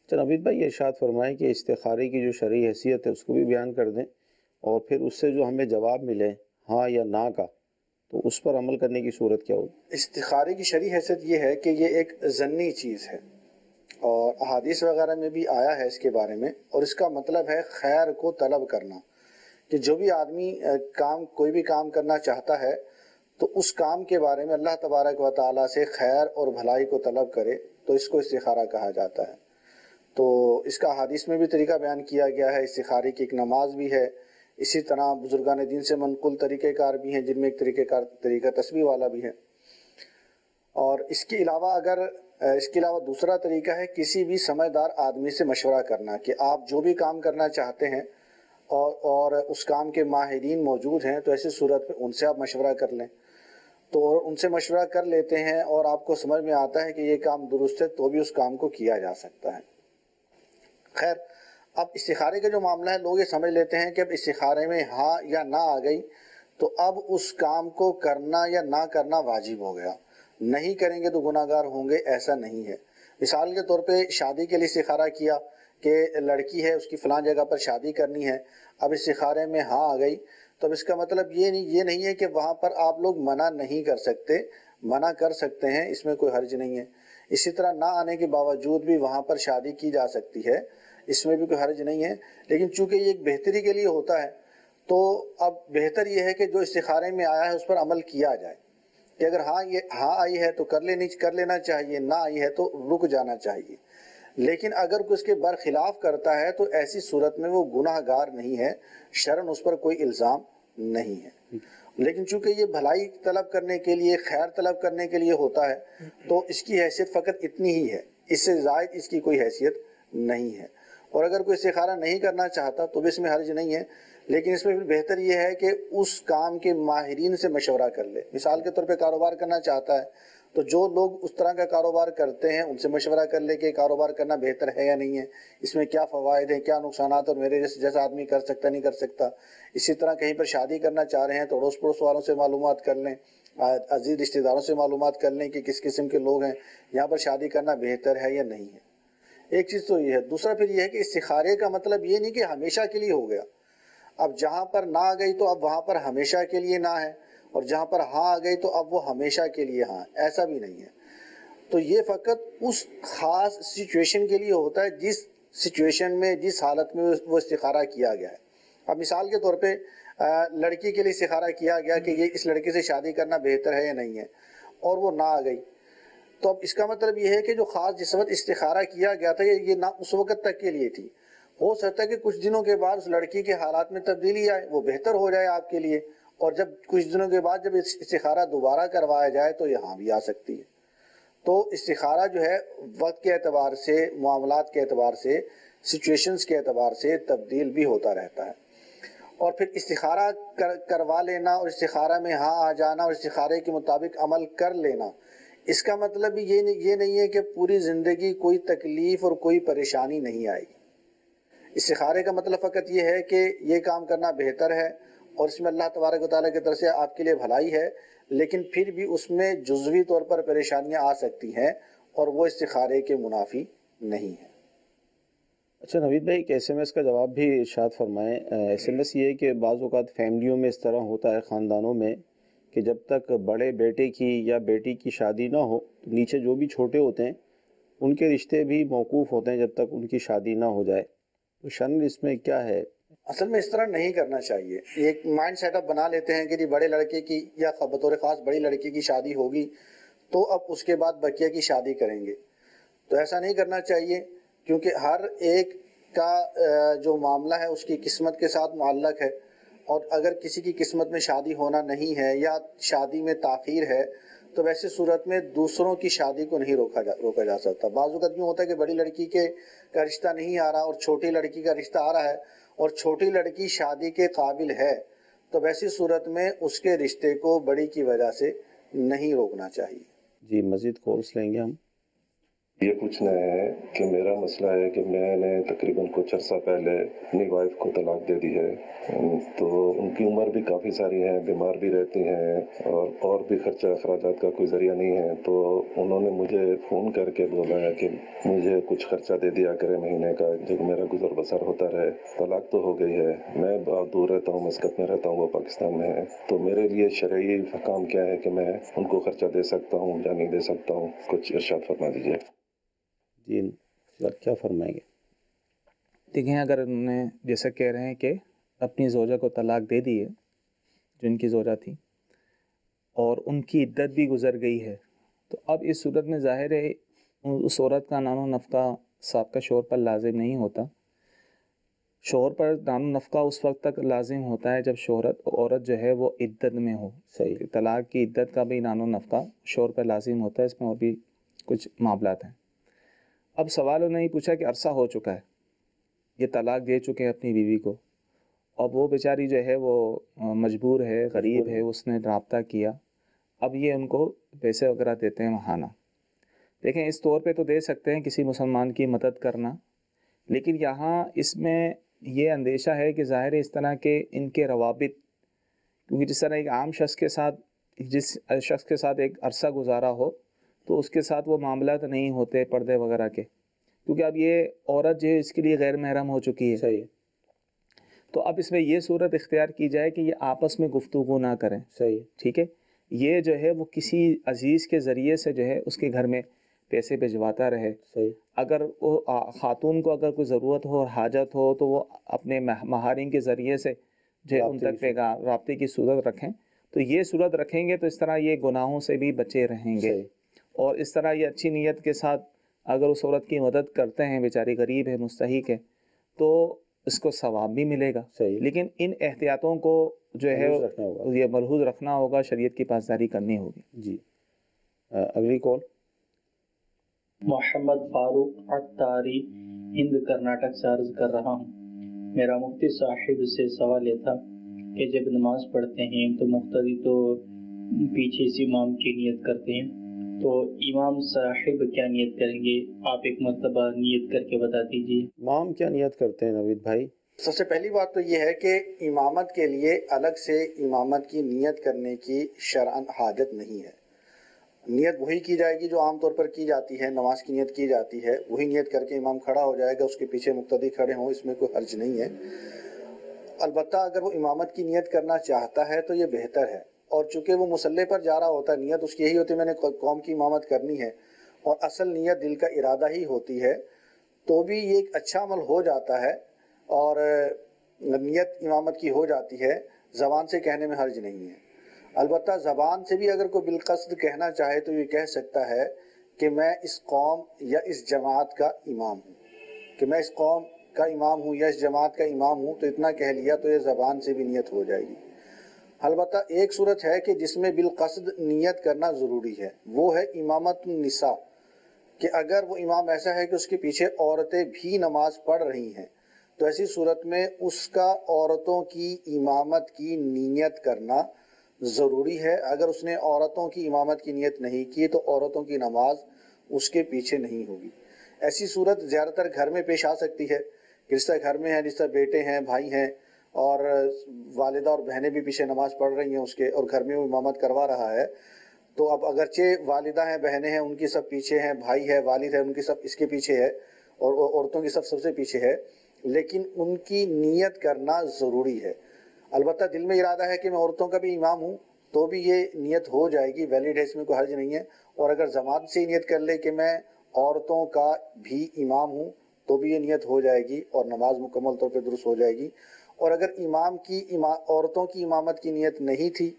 نوید بھائی ارشاد فرمائیں کہ استخارے کی جو شرعی حیثیت ہے اس کو بھی بیان کر دیں، اور پھر اس سے جو ہمیں جواب ملے ہاں یا نہ کا تو اس پر عمل کرنے کی صورت کیا ہوگی؟ استخارے کی شرعی حیثیت یہ ہے کہ یہ ایک ظنی چیز ہے اور احادیث وغیرہ میں بھی آیا ہے اس کے بارے میں، اور اس کا مطلب ہے خیر کو طلب کرنا، کہ جو بھی آدمی کوئی بھی کام کرنا چاہتا ہے تو اس کام کے بارے میں اللہ تبارک و تعالیٰ سے خیر اور بھلائی کو طلب کرے تو اس کو استخارہ کہا جاتا ہے۔ تو اس کا حدیث میں بھی طریقہ بیان کیا گیا ہے، استخارے کی ایک نماز بھی ہے، اسی طرح بزرگان دین سے منقول طریقہ کار بھی ہیں جن میں ایک طریقہ تسبیح والا بھی ہے۔ اور اس کے علاوہ دوسرا طریقہ ہے کسی بھی سمجھدار آدمی سے مشورہ کرنا، کہ آپ جو بھی کام کرنا چاہتے ہیں اور اس کام کے ماہرین موجود ہیں تو ایسی صورت میں ان سے آپ مشورہ کر لیں، تو ان سے مشورہ کر لیتے ہیں اور آپ کو سمجھ میں آتا ہے کہ یہ کام درست ہے تو بھی اس کام کو کیا جا سکتا ہے۔ خیر، اب استخارے کا جو معاملہ ہے لوگ یہ سمجھ لیتے ہیں کہ اب استخارے میں ہاں یا نہ آ گئی تو اب اس کام کو کرنا یا نہ کرنا واجب ہو گیا، نہیں کریں گے تو گناہ گار ہوں گے، ایسا نہیں ہے۔ مثال کے طور پہ شادی کے لیے استخارہ کیا کہ لڑکی ہے اس کی فلاں جگہ پر شادی کرنی ہے، اب استخارے میں ہاں آ گئی تو اب اس کا مطلب یہ نہیں ہے کہ وہاں پر آپ لوگ منع نہیں کر سکتے، منع کر سکتے ہیں، اس میں کوئی حرج نہیں ہے۔ اسی طرح نہ آنے کے باوجود بھی وہاں پر شادی کی جا سکتی ہے، اس میں بھی کوئی حرج نہیں ہے، لیکن چونکہ یہ ایک بہتری کے لیے ہوتا ہے تو اب بہتر یہ ہے کہ جو استخارے میں آیا ہے اس پر عمل کیا جائے، کہ اگر ہاں آئی ہے تو کر لینا چاہیے، نہ آئی ہے تو رک جانا چاہیے۔ لیکن اگر کوئی اس کے برخلاف کرتا ہے تو ایسی صورت میں وہ گناہ گار نہیں ہے، شرعاً اس پر کوئی الزام نہیں ہے۔ لیکن چونکہ یہ بھلائی طلب کرنے کے لیے، خیر طلب کرنے کے لیے ہوتا ہے تو اس کی حیثیت فقط اتنی ہی ہے، اس سے زائد اس کی کوئی حیثیت نہیں ہے۔ اور اگر کوئی استخارہ نہیں کرنا چاہتا تو بھی اس میں حرج نہیں ہے، لیکن اس میں بہتر یہ ہے کہ اس کام کے ماہرین سے مشورہ کر لے۔ مثال کے طور پہ کاروبار کرنا چاہتا ہے تو جو لوگ اس طرح کا کاروبار کرتے ہیں ان سے مشورہ کر لے کہ کاروبار کرنا بہتر ہے یا نہیں ہے، اس میں کیا فوائد ہیں، کیا نقصانات، اور میرے جیسا آدمی کر سکتا نہیں کر سکتا۔ اسی طرح کہیں پر شادی کرنا چاہ رہے ہیں تو اڑوس پڑوس والوں سے معلومات کر لیں، عزیز رشتہ داروں سے معلومات کر لیں کہ کس قسم کے لوگ ہیں، یہاں پر شادی کرنا بہتر ہے یا نہیں ہے۔ ایک چیز تو یہ ہے۔ دوسرا پھر یہ ہے کہ استخارے کا مطلب یہ نہیں کہ ہمیشہ کے لیے ہو گیا، اب جہاں پر نہ آ گئی تو اب وہاں پر ہمیشہ کے لیے نہ ہے، اور جہاں پر ہاں آ گئی تو اب وہ ہمیشہ کے لیے ہاں، ایسا بھی نہیں ہے۔ تو یہ فقط اس خاص سچویشن کے لیے ہوتا ہے جس سچویشن میں، جس حالت میں وہ استخارہ کیا گیا ہے۔ اب مثال کے طور پہ لڑکی کے لیے استخارہ کیا گیا کہ یہ اس لڑکے سے شادی کرنا بہتر ہے یا نہیں ہے، اور وہ نہ آ گئی، تو اب اس کا مطلب یہ ہے کہ جو خاص جس وقت استخارہ کیا گیا تھا یہ نہ اس وقت تک کے لیے تھی، ہو سکتا ہے کہ کچھ دنوں کے بعد اس لڑکی کے حالات میں تبدیلی آئے، وہ بہتر ہو جائے آپ کے لیے، اور جب کچھ دنوں کے بعد جب استخارہ دوبارہ کروایا جائے تو یہاں بھی آ سکتی ہے۔ تو استخارہ جو ہے وقت کے اعتبار سے، معاملات کے اعتبار سے، سچویشنز کے اعتبار سے تبدیل بھی ہوتا رہتا ہے۔ اور پھر استخارہ کروا لینا اور استخارہ میں ہاں آ جانا اور استخارے کے مطابق عمل کر لینا، اس کا مطلب بھی یہ نہیں ہے کہ پوری زندگی کوئی تکلیف اور کوئی پریشانی نہیں آئے گی۔ استخارے کا مطلب فقط یہ ہے کہ یہ کام کرنا بہتر ہے اور اس میں اللہ تبارک و تعالیٰ کی طرف سے آپ کے لیے بھلائی ہے، لیکن پھر بھی اس میں جزوی طور پر پریشانیاں آ سکتی ہیں اور وہ استخارے کے منافی نہیں ہے۔ اچھا نوید بھائی، ایک ایس ایم ایس کا جواب بھی ارشاد فرمائیں۔ ایس ایم ایس یہ ہے کہ بعض اوقات فیملیوں میں اس طرح ہوتا ہے، خاندانوں میں، کہ جب تک بڑے بیٹے کی یا بیٹی کی شادی نہ ہو تو نیچے جو بھی چھوٹے ہوتے ہیں ان کے رشتے بھی موقوف ہوتے ہیں جب تک ان کی شادی نہ ہو جائے، تو شرع اس میں کیا ہے؟ اصل میں اس طرح نہیں کرنا چاہیے۔ ایک مائنڈ سیٹ اپ بنا لیتے ہیں کہ جی بڑے لڑکے کی یا بطور خاص بڑی لڑکی کی شادی ہوگی تو اب اس کے بعد بقیہ کی شادی کریں گے، تو ایسا نہیں کرنا چاہیے، کیونکہ ہر ایک کا جو معاملہ ہے اس کی قسمت کے ساتھ معلق ہے، اور اگر کسی کی قسمت میں شادی ہونا نہیں ہے یا شادی میں تاخیر ہے تو ویسے صورت میں دوسروں کی شادی کو نہیں روکا جا سکتا۔ بعض اوقات یوں ہوتا ہے کہ بڑی لڑکی کا رشتہ نہیں آ رہا اور چھوٹی لڑکی کا رشتہ آ رہا ہے اور چھوٹی لڑکی شادی کے قابل ہے، تو ویسی صورت میں اس کے رشتے کو بڑی کی وجہ سے نہیں روکنا چاہیے۔ جی مزید کورس لیں گے ہم۔ یہ پوچھنا ہے کہ میرا مسئلہ ہے کہ میں نے تقریباً کچھ عرصہ پہلے اپنی وائف کو طلاق دے دی ہے، تو ان کی عمر بھی کافی ساری ہے، بیمار بھی رہتی ہیں اور بھی خرچہ اخراجات کا کوئی ذریعہ نہیں ہے، تو انہوں نے مجھے فون کر کے بولا ہے کہ مجھے کچھ خرچہ دے دیا کرے مہینے کا جو میرا گزر بسر ہوتا رہے۔ طلاق تو ہو گئی ہے، میں بہت دور رہتا ہوں، مسقط میں رہتا ہوں، وہ پاکستان میں ہے، تو میرے لیے شرعی حکام کیا ہے کہ میں ان کو خرچہ دے سکتا ہوں یا نہیں دے سکتا ہوں؟ کچھ ارشاد فرما دیجیے۔ جی کیا فرمائیں گے؟ دیکھیں، اگر انہوں نے جیسا کہہ رہے ہیں کہ اپنی زوجہ کو طلاق دے دی ہے، جو ان کی زوجہ تھی، اور ان کی عدت بھی گزر گئی ہے، تو اب اس صورت میں ظاہر ہے اس عورت کا نان و نفقہ سابقہ شوہر پر لازم نہیں ہوتا۔ شوہر پر نان و نفقہ اس وقت تک لازم ہوتا ہے جب عورت جو ہے وہ عدت میں ہو۔ صحیح۔ طلاق کی عدت کا بھی نان و نفقہ شوہر پر لازم ہوتا ہے، اس میں اور بھی کچھ معاملات ہیں۔ اب سوال انہوں نے یہ پوچھا کہ عرصہ ہو چکا ہے، یہ طلاق دے چکے ہیں اپنی بیوی کو، اب وہ بیچاری جو ہے وہ مجبور ہے، غریب ہے، اس نے رابطہ کیا، اب یہ ان کو پیسے وغیرہ دیتے ہیں ماہانہ۔ دیکھیں، اس طور پہ تو دے سکتے ہیں کسی مسلمان کی مدد کرنا، لیکن یہاں اس میں یہ اندیشہ ہے کہ ظاہر اس طرح کے ان کے روابط، کیونکہ جس طرح ایک عام شخص کے ساتھ ایک عرصہ گزارا ہو تو اس کے ساتھ وہ معاملات نہیں ہوتے پردے وغیرہ کے، کیونکہ اب یہ عورت جو ہے اس کے لیے غیر محرم ہو چکی ہے۔ صحیح۔ تو اب اس میں یہ صورت اختیار کی جائے کہ یہ آپس میں گفتگو نہ کریں۔ صحیح۔ ٹھیک ہے، یہ جو ہے وہ کسی عزیز کے ذریعے سے جو ہے اس کے گھر میں پیسے بھجواتا رہے. صحیح. اگر وہ خاتون کو اگر کوئی ضرورت ہو اور حاجت ہو تو وہ اپنے مہارین کے ذریعے سے جو ان تک رابطے کی صورت رکھیں. تو یہ صورت رکھیں گے تو اس طرح یہ گناہوں سے بھی بچے رہیں گے. اور اس طرح یہ اچھی نیت کے ساتھ اگر اس عورت کی مدد کرتے ہیں، بیچاری غریب ہے، مستحق ہے، تو اس کو ثواب بھی ملے گا. لیکن ان احتیاطوں کو جو ہے یہ ملحوظ رکھنا ہوگا، شریعت کی پاسداری کرنی ہوگی. جی اگلی کال. محمد فاروق عطاری، ہند کرناٹک سے عرض کر رہا ہوں. میرا مفتی صاحب سے سوال یہ تھا کہ جب نماز پڑھتے ہیں تو مقتدی تو پیچھے سے امام کی نیت کرتے ہیں، تو امام صاحب کیا نیت کریں گے؟ آپ ایک مرتبہ نیت کر کے بتا دیجیے. امام کیا نیت کرتے ہیں نوید بھائی؟ سب سے پہلی بات تو یہ ہے کہ امامت کے لیے الگ سے امامت کی نیت کرنے کی شرعاً حاجت نہیں ہے. نیت وہی کی جائے گی جو عام طور پر کی جاتی ہے، نماز کی نیت کی جاتی ہے، وہی نیت کر کے امام کھڑا ہو جائے گا، اس کے پیچھے مقتدی کھڑے ہوں، اس میں کوئی حرج نہیں ہے. البتہ اگر وہ امامت کی نیت کرنا چاہتا ہے تو یہ بہتر ہے، اور چونکہ وہ مصلی پر جا رہا ہوتا ہے، نیت اس کی یہی ہوتی ہے میں نے قوم کی امامت کرنی ہے، اور اصل نیت دل کا ارادہ ہی ہوتی ہے، تو بھی یہ ایک اچھا عمل ہو جاتا ہے، اور نیت امامت کی ہو جاتی ہے، زبان سے کہنے میں حرج نہیں ہے. البتہ زبان سے بھی اگر کوئی بالقصد کہنا چاہے تو یہ کہہ سکتا ہے کہ میں اس قوم یا اس جماعت کا امام ہوں، کہ میں اس قوم کا امام ہوں یا اس جماعت کا امام ہوں، تو اتنا کہہ لیا تو یہ زبان سے بھی نیت ہو جائے گی. البتہ ایک صورت ہے کہ جس میں بالقصد نیت کرنا ضروری ہے، وہ ہے امامت النساء، کہ اگر وہ امام ایسا ہے کہ اس کے پیچھے عورتیں بھی نماز پڑھ رہی ہیں تو ایسی صورت میں اس کا عورتوں کی امامت کی نیت کرنا ضروری ہے. اگر اس نے عورتوں کی امامت کی نیت نہیں کی تو عورتوں کی نماز اس کے پیچھے نہیں ہوگی. ایسی صورت زیادہ تر گھر میں پیش آ سکتی ہے، جس طرح گھر میں ہے، جس طرح بیٹے ہیں، بھائی ہیں، اور والدہ اور بہنیں بھی پیچھے نماز پڑھ رہی ہیں اس کے، اور گھر میں وہ امامت کروا رہا ہے. تو اب اگرچہ والدہ ہیں، بہنیں ہیں، ان کی سب پیچھے ہیں، بھائی ہے، والد ہے، ان کی سب اس کے پیچھے ہے، اور عورتوں کی سب سے پیچھے ہے، لیکن ان کی نیت کرنا ضروری ہے. البتہ دل میں ارادہ ہے کہ میں عورتوں کا بھی امام ہوں تو بھی یہ نیت ہو جائے گی، ویلڈ ہے، اس میں کوئی حرج نہیں ہے. اور اگر زبان سے ہی نیت کر لے کہ میں عورتوں کا بھی امام ہوں تو بھی یہ نیت ہو جائے گی اور نماز مکمل طور پہ درست ہو جائے گی. اور اگر عورتوں کی امامت کی نیت نہیں تھی،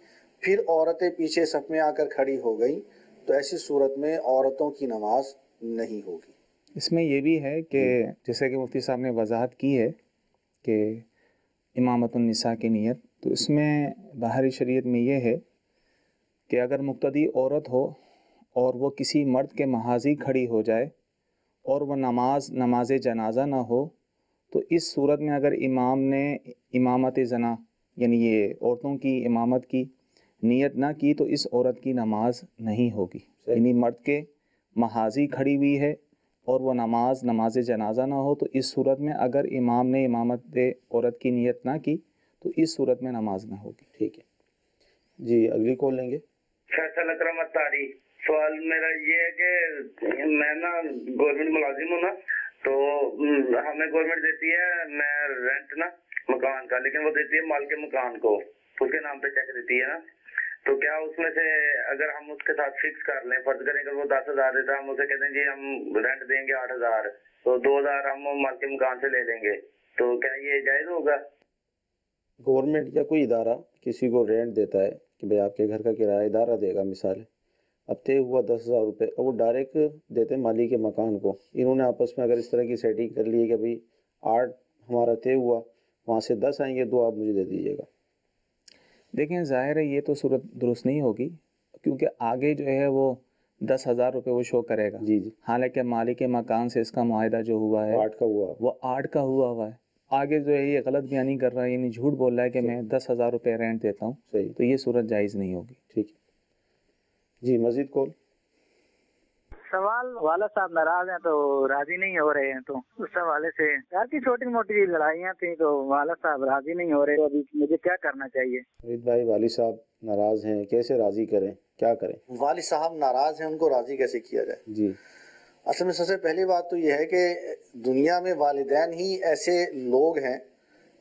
پھر عورتیں پیچھے صف میں آ کر کھڑی ہو گئیں، تو ایسی صورت میں عورتوں کی نماز نہیں ہوگی. اس میں یہ بھی ہے کہ جیسے کہ مفتی صاحب نے وضاحت کی ہے کہ امامت النساء کی نیت، تو اس میں باہری شریعت میں یہ ہے کہ اگر مقتدی عورت ہو اور وہ کسی مرد کے محاذی کھڑی ہو جائے اور وہ نماز جنازہ نہ ہو، تو اس صورت میں اگر امام نے امامت زنا یعنی یہ عورتوں کی امامت کی نیت نہ کی تو اس عورت کی نماز نہیں ہوگی. یعنی مرد کے محاذی کھڑی ہوئی ہے اور وہ نماز جنازہ نہ ہو، تو اس صورت میں اگر امام نے امامت عورت کی نیت نہ کی تو اس صورت میں نماز نہ ہوگی. ٹھیک ہے جی اگلی کال لیں گے. فیصل اکرم اتاری. سوال میرا یہ ہے کہ میں نا گورنمنٹ ملازم ہوں نا، تو ہمیں گورنمنٹ دیتی ہے میں رینٹ نا مکان کا، لیکن وہ دیتی ہے مالک مکان کو، اس کے نام پہ چیک دیتی ہے نا. تو کیا اس میں سے اگر ہم اس کے ساتھ فکس کر لیں، فرض کریں کہ وہ 10,000 دیتا ہے، ہم اسے کہتے ہیں جی ہم رینٹ دیں گے 8,000، تو 2,000 ہم مالک مکان سے لے لیں گے، تو کیا یہ جائز ہوگا؟ گورنمنٹ یا کوئی ادارہ کسی کو رینٹ دیتا ہے کہ بھائی آپ کے گھر کا کرایہ ادارہ دے گا، مثال ہے اب طے ہوا 10,000 روپے، اور وہ ڈائریکٹ دیتے ہیں مالی کے مکان کو. انہوں نے آپس میں اگر اس طرح کی سیٹنگ کر لی ہے کہ بھائی 8 ہمارا طے ہوا، وہاں سے 10 آئیں گے، 2 آپ مجھے دے دیجیے گا. دیکھیں ظاہر ہے یہ تو صورت درست نہیں ہوگی، کیونکہ آگے جو ہے وہ 10,000 روپے وہ شو کرے گا. جی جی. حالانکہ مالک مکان سے اس کا معاہدہ جو ہوا ہے 8 کا ہوا، وہ 8 کا ہوا ہے. آگے جو ہے یہ غلط بیانی کر رہا ہے، یعنی جھوٹ بول رہا ہے کہ میں 10,000 روپے رینٹ دیتا ہوں. صحیح. تو یہ صورت جائز نہیں ہوگی. ٹھیک ہے جی مزید کال. سوال والد صاحب ناراض ہیں تو راضی نہیں ہو رہے ہیں، تو اس حوالے سے گھر کی چھوٹی موٹی لڑائیاں تھیں تو والد صاحب راضی نہیں ہو رہے، تو ابھی مجھے کیا کرنا چاہیے؟ فرید بھائی والد صاحب ناراض ہیں، کیسے راضی کریں، کیا کریں؟ والد صاحب ناراض ہیں، ان کو راضی کیسے کیا جائے؟ جی اصل میں سب سے پہلی بات تو یہ ہے کہ دنیا میں والدین ہی ایسے لوگ ہیں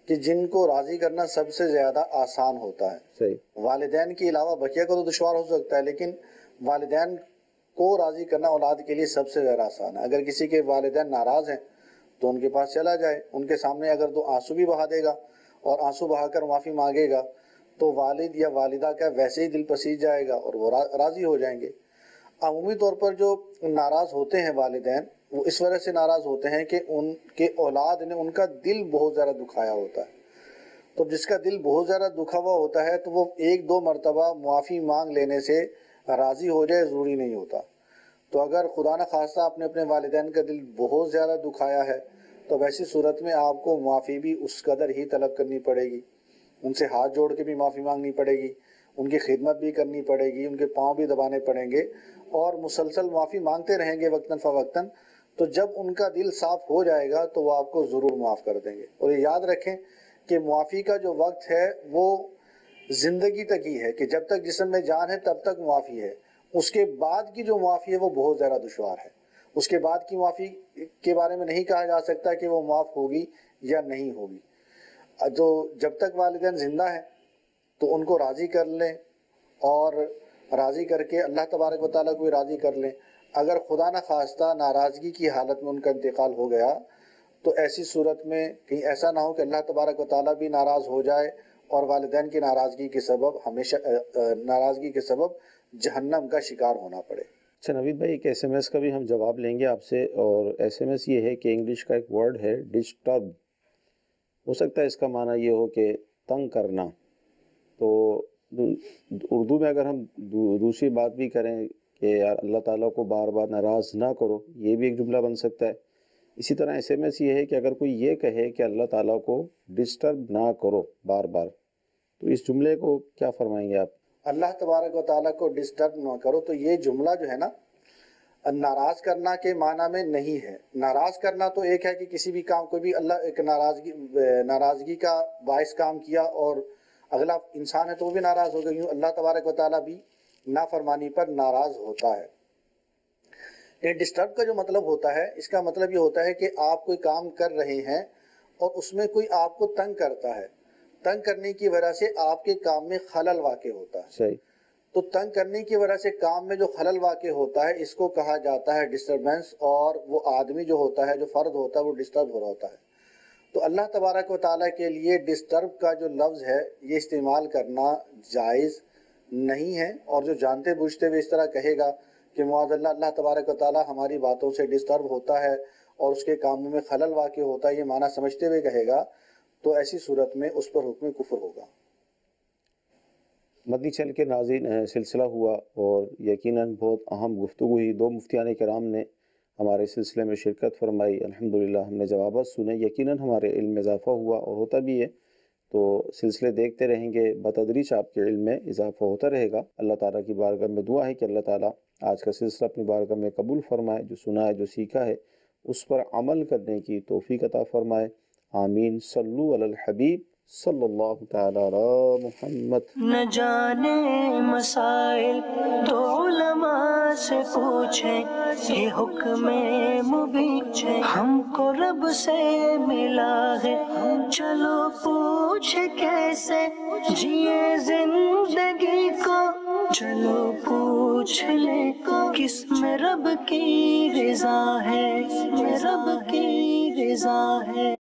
کہ جن کو راضی کرنا سب سے زیادہ آسان ہوتا ہے. صحیح. والدین کے علاوہ بقیہ کو تو دشوار ہو سکتا ہے، لیکن والدین کو راضی کرنا اولاد کے لیے سب سے زیادہ آسان ہے. اگر کسی کے والدین ناراض ہیں تو ان کے پاس چلا جائے، ان کے سامنے اگر تو آنسو بھی بہا دے گا اور آنسو بہا کر معافی مانگے گا تو والد یا والدہ کا ویسے ہی دل پسیج جائے گا اور وہ راضی ہو جائیں گے. عمومی طور پر جو ناراض ہوتے ہیں والدین، وہ اس وجہ سے ناراض ہوتے ہیں کہ ان کے اولاد نے ان کا دل بہت زیادہ دکھایا ہوتا ہے. تو جس کا دل بہت زیادہ دکھا ہوا ہوتا ہے تو وہ ایک دو مرتبہ معافی مانگ لینے سے راضی ہو جائے ضروری نہیں ہوتا. تو اگر خدا نہ خواستہ آپ نے اپنے والدین کا دل بہت زیادہ دکھایا ہے تو ویسی صورت میں آپ کو معافی بھی اس قدر ہی طلب کرنی پڑے گی. ان سے ہاتھ جوڑ کے بھی معافی مانگنی پڑے گی، ان کی خدمت بھی کرنی پڑے گی، ان کے پاؤں بھی دبانے پڑیں گے اور مسلسل معافی مانگتے رہیں گے وقتاً فوقتاً. تو جب ان کا دل صاف ہو جائے گا تو وہ آپ کو ضرور معاف کر دیں گے. اور یہ یاد رکھیں کہ معافی کا جو وقت ہے وہ زندگی تک ہی ہے، کہ جب تک جسم میں جان ہے تب تک معافی ہے. اس کے بعد کی جو معافی ہے وہ بہت زیادہ دشوار ہے. اس کے بعد کی معافی کے بارے میں نہیں کہا جا سکتا کہ وہ معاف ہوگی یا نہیں ہوگی. تو جب تک والدین زندہ ہیں تو ان کو راضی کر لیں اور راضی کر کے اللہ تبارک و تعالیٰ کو بھی راضی کر لیں. اگر خدا نہ خواستہ ناراضگی کی حالت میں ان کا انتقال ہو گیا تو ایسی صورت میں کہیں ایسا نہ ہو کہ اللہ تبارک و تعالیٰ بھی ناراض ہو جائے اور والدین کی ناراضگی کے سبب ناراضگی کے سبب جہنم کا شکار ہونا پڑے. اچھا نوید بھائی، ایک ایس ایم ایس کا بھی ہم جواب لیں گے آپ سے، اور ایس ایم ایس یہ ہے کہ انگلش کا ایک ورڈ ہے ڈسٹرب. ہو سکتا ہے اس کا معنی یہ ہو کہ تنگ کرنا. تو اردو میں اگر ہم دوسری بات بھی کریں کہ یار اللہ تعالیٰ کو بار بار ناراض نہ کرو، یہ بھی ایک جملہ بن سکتا ہے. اسی طرح ایس ایم ایس یہ ہے کہ اگر کوئی یہ کہے کہ اللہ تعالیٰ کو ڈسٹرب نہ کرو بار بار، تو اس جملے کو کیا فرمائیں گے آپ؟ اللہ تبارک و تعالیٰ کو ڈسٹرب نہ کرو، تو یہ جملہ جو ہے نا ناراض کرنا کے معنی میں نہیں ہے. ناراض کرنا تو ایک ہے کہ کسی بھی کام کو بھی اللہ ایک ناراضگی کا باعث کام کیا اور اگلا انسان ہے تو وہ بھی ناراض ہو گئی. اللہ تبارک و تعالیٰ بھی نافرمانی پر ناراض ہوتا ہے. یہ ڈسٹرب کا جو مطلب ہوتا ہے، اس کا مطلب یہ ہوتا ہے کہ آپ کوئی کام کر رہے ہیں اور اس میں کوئی آپ کو تنگ کرتا ہے. تنگ کرنے کی وجہ سے آپ کے کام میں خلل واقع ہوتا ہے. صحیح. تو تنگ کرنے کی وجہ سے کام میں جو خلل واقع ہوتا ہے اس کو کہا جاتا ہے ڈسٹربنس، اور وہ آدمی جو ہوتا ہے، جو فرد ہوتا ہے، وہ ڈسٹرب ہو رہا ہوتا ہے. تو اللہ تبارک و تعالیٰ کے لیے ڈسٹرب کا جو لفظ ہے یہ استعمال کرنا جائز نہیں ہے. اور جو جانتے بوجھتے ہوئے اس طرح کہے گا کہ معاذ اللہ اللہ تبارک و تعالیٰ ہماری باتوں سے ڈسٹرب ہوتا ہے اور اس کے کاموں میں خلل واقع ہوتا ہے، یہ معنی سمجھتے ہوئے کہے گا، تو ایسی صورت میں اس پر حکم کفر ہوگا. مدنی چینل کے ناظرین، سلسلہ ہوا اور یقیناً بہت اہم گفتگو ہوئی. 2 مفتیان کرام نے ہمارے سلسلے میں شرکت فرمائی. الحمدللہ ہم نے جوابات سنے. یقیناً ہمارے علم میں اضافہ ہوا اور ہوتا بھی ہے. تو سلسلے دیکھتے رہیں گے، بتدریج آپ کے علم میں اضافہ ہوتا رہے گا. اللہ تعالیٰ کی بارگاہ میں دعا ہے کہ اللہ تعالیٰ آج کا سلسلہ اپنی بارگاہ میں قبول فرمائے. جو سنا ہے، جو سیکھا ہے، اس پر عمل کرنے کی توفیق عطا فرمائے. آمین. صلو علی الحبیب صلی اللہ تعالی علی محمد. نہ جانے مسائل تو علماء سے پوچھیں، یہ حکم مبین ہم کو رب سے ملا ہے. چلو پوچھ کیسے جیے زندگی کو، چلو پوچھ لے کس میں رب کی رضا ہے، رب کی رضا ہے.